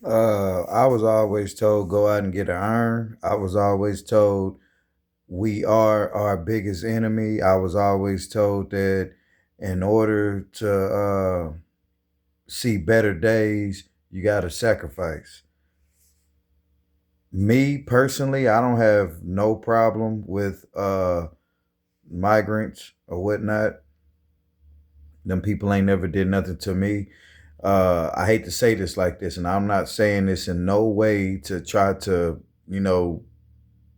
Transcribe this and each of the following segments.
I was always told go out and get an iron. I was always told we are our biggest enemy. I was always told that in order to see better days, you got to sacrifice. Me personally, I don't have no problem with migrants or whatnot. Them people ain't never did nothing to me. I hate to say this like this, and I'm not saying this in no way to try to,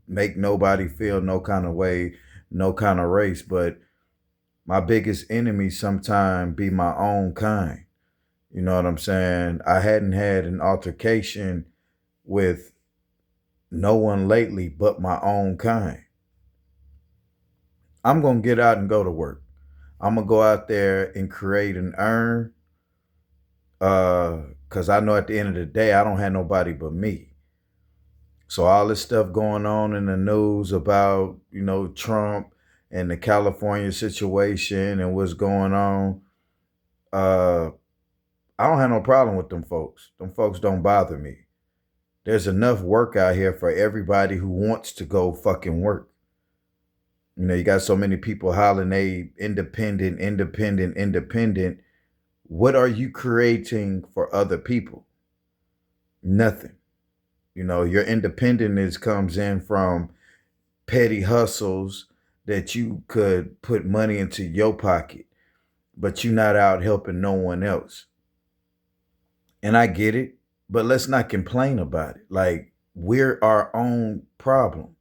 make nobody feel no kind of way, no kind of race, but my biggest enemy sometime be my own kind. You know what I'm saying? I hadn't had an altercation with no one lately but my own kind. I'm going to get out and go to work. I'm going to go out there and create and earn cuz I know at the end of the day I don't have nobody but me. So all this stuff going on in the news about, Trump and the California situation and what's going on, uh, I don't have no problem with them folks. Them folks don't bother me. There's enough work out here for everybody who wants to go fucking work. You got so many people hollering they independent, independent, independent. What are you creating for other people? Nothing. Your independence comes in from petty hustles that you could put money into your pocket, but you're not out helping no one else. And I get it, but let's not complain about it. Like, we're our own problem.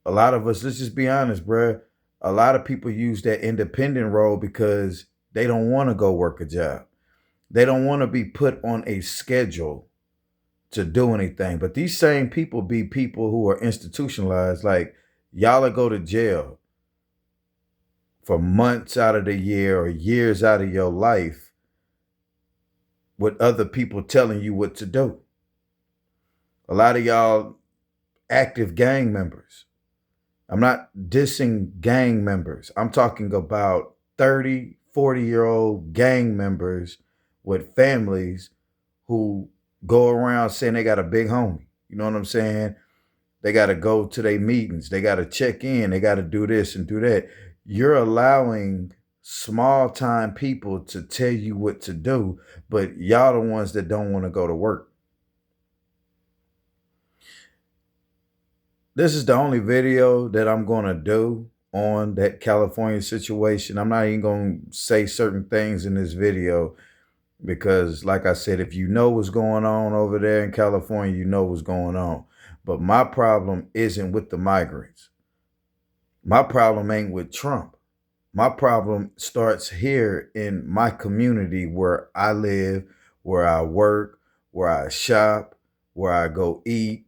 A lot of us, let's just be honest, bruh. A lot of people use that independent role because they don't want to go work a job. They don't want to be put on a schedule to do anything. But these same people be people who are institutionalized. Like, y'all will go to jail for months out of the year or years out of your life with other people telling you what to do. A lot of y'all active gang members. I'm not dissing gang members. I'm talking about 30, 40-year-old gang members with families who go around saying they got a big homie. You know what I'm saying? They got to go to their meetings. They got to check in. They got to do this and do that. You're allowing small time people to tell you what to do, but y'all the ones that don't want to go to work. This is the only video that I'm going to do on that California situation. I'm not even going to say certain things in this video because, like I said, if you know what's going on over there in California, you know what's going on. But my problem isn't with the migrants. My problem ain't with Trump. My problem starts here in my community where I live, where I work, where I shop, where I go eat,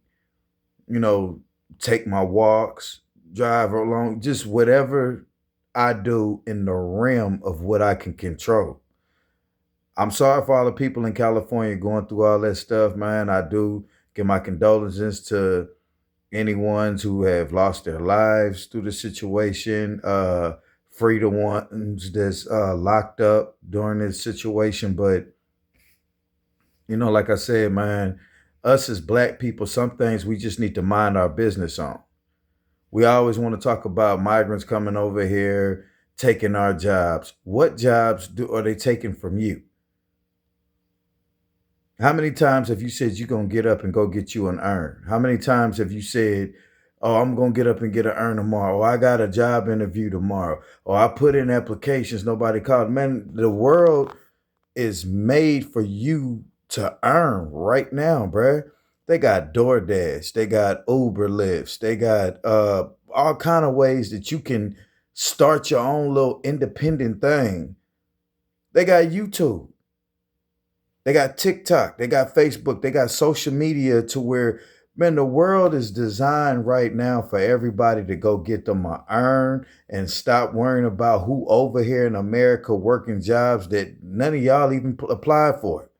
you know, take my walks, drive along, just whatever I do in the realm of what I can control. I'm sorry for all the people in California going through all that stuff, man. I do give my condolences to anyone who have lost their lives through the situation. Free the ones that's locked up during this situation. But, like I said, man, us as black people, some things we just need to mind our business on. We always want to talk about migrants coming over here, taking our jobs. What jobs are they taking from you? How many times have you said you're going to get up and go get you an earn? How many times have you said, oh, I'm going to get up and get an earn tomorrow? Or I got a job interview tomorrow. Or I put in applications, nobody called. Man, the world is made for you to earn right now, bruh. They got DoorDash, they got Uber lifts, they got all kind of ways that you can start your own little independent thing. They got YouTube. They got TikTok, they got Facebook, they got social media to where, man, the world is designed right now for everybody to go get them a earn and stop worrying about who over here in America working jobs that none of y'all even apply for.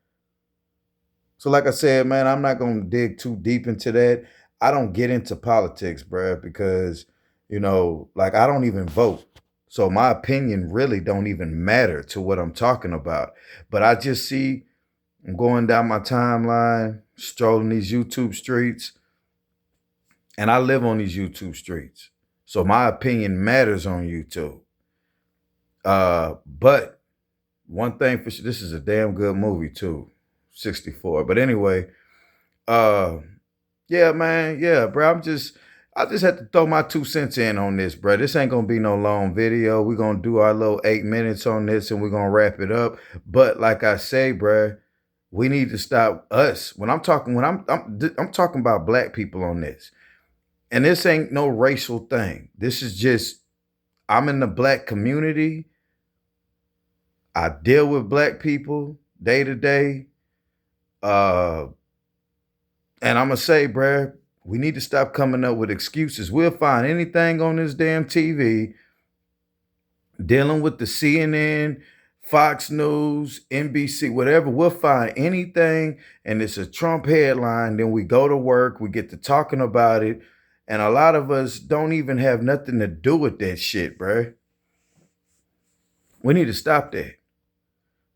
So, like I said, man, I'm not going to dig too deep into that. I don't get into politics, bruh, because, like I don't even vote. So my opinion really don't even matter to what I'm talking about. But I just see I'm going down my timeline, strolling these YouTube streets, and I live on these YouTube streets. So my opinion matters on YouTube. But one thing for sure, this is a damn good movie too. 64. But anyway, uh yeah, man, yeah, bro. I just had to throw my 2 cents in on this, bro. This ain't gonna be no long video. We're gonna do our little 8 minutes on this and we're gonna wrap it up. But like I say, bro, we need to stop us. When I'm talking, I'm talking about black people on this. And this ain't no racial thing. This is just, I'm in the black community. I deal with black people day to day. And I'm gonna say, bruh, we need to stop coming up with excuses. We'll find anything on this damn TV dealing with the CNN, Fox News, NBC, whatever. We'll find anything, and it's a Trump headline. Then we go to work, we get to talking about it, and a lot of us don't even have nothing to do with that shit, bruh. We need to stop that.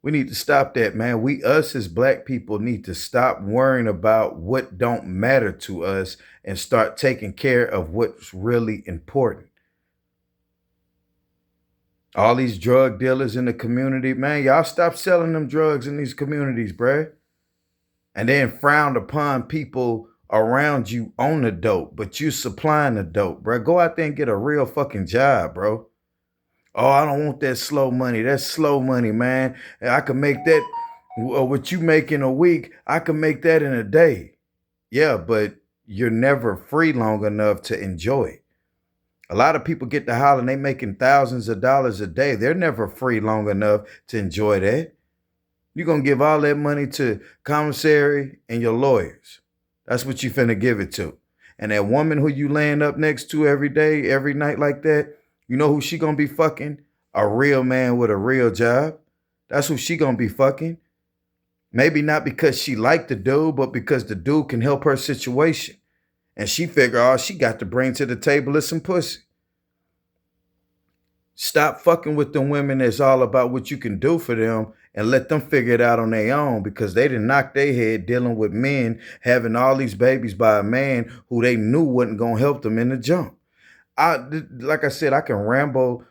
We need to stop that, man. Us as black people need to stop worrying about what don't matter to us and start taking care of what's really important. All these drug dealers in the community, man, y'all stop selling them drugs in these communities, bruh. And then frowned upon people around you on the dope, but you supplying the dope, bruh. Go out there and get a real fucking job, bro. Oh, I don't want that slow money. That's slow money, man. I can make that, what you make in a week, I can make that in a day. Yeah, but you're never free long enough to enjoy it. A lot of people get to holler, they making thousands of dollars a day. They're never free long enough to enjoy that. You're going to give all that money to commissary and your lawyers. That's what you finna give it to. And that woman who you laying up next to every day, every night like that, you know who she gonna be fucking? A real man with a real job. That's who she gonna be fucking. Maybe not because she liked the dude, but because the dude can help her situation. And she figure all she got to bring to the table is some pussy. Stop fucking with the women that's all about what you can do for them and let them figure it out on their own, because they done knocked their head dealing with men having all these babies by a man who they knew wasn't gonna help them in the jump. Like I said, I can ramble.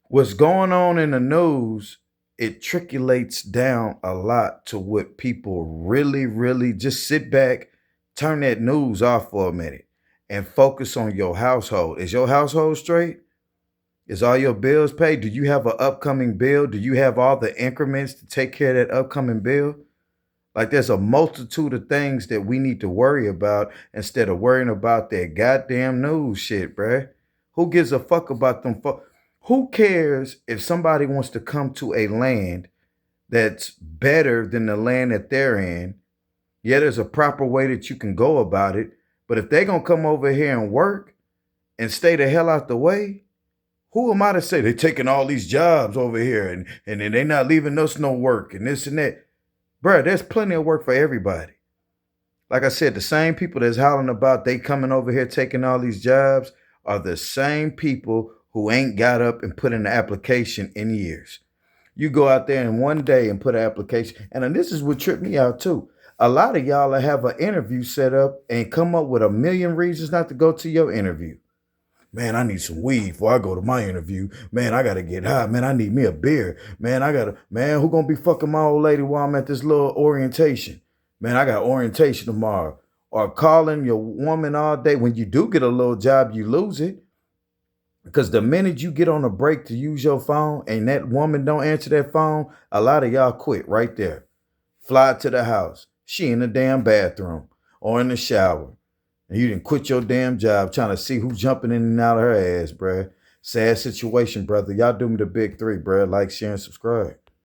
What's going on in the news, it trickulates down a lot to what people really, really just sit back, turn that news off for a minute and focus on your household. Is your household straight? Is all your bills paid? Do you have an upcoming bill? Do you have all the increments to take care of that upcoming bill? Like, there's a multitude of things that we need to worry about instead of worrying about that goddamn news shit, bruh. Who gives a fuck about them? Who cares if somebody wants to come to a land that's better than the land that they're in? Yeah, there's a proper way that you can go about it. But if they're going to come over here and work and stay the hell out the way, who am I to say they're taking all these jobs over here and they're not leaving us no work and this and that? Bruh, there's plenty of work for everybody. Like I said, the same people that's hollering about they coming over here taking all these jobs are the same people who ain't got up and put in an application in years. You go out there in one day and put an application. And this is what tripped me out too. A lot of y'all have an interview set up and come up with a million reasons not to go to your interview. Man, I need some weed before I go to my interview. Man, I got to get high. Man, I need me a beer. Man, who going to be fucking my old lady while I'm at this little orientation? Man, I got orientation tomorrow. Or calling your woman all day. When you do get a little job, you lose it. Because the minute you get on a break to use your phone and that woman don't answer that phone, a lot of y'all quit right there. Fly to the house. She in the damn bathroom or in the shower. And you didn't quit your damn job trying to see who's jumping in and out of her ass, bruh. Sad situation, brother. Y'all do me the big three, bruh. Like, share, and subscribe.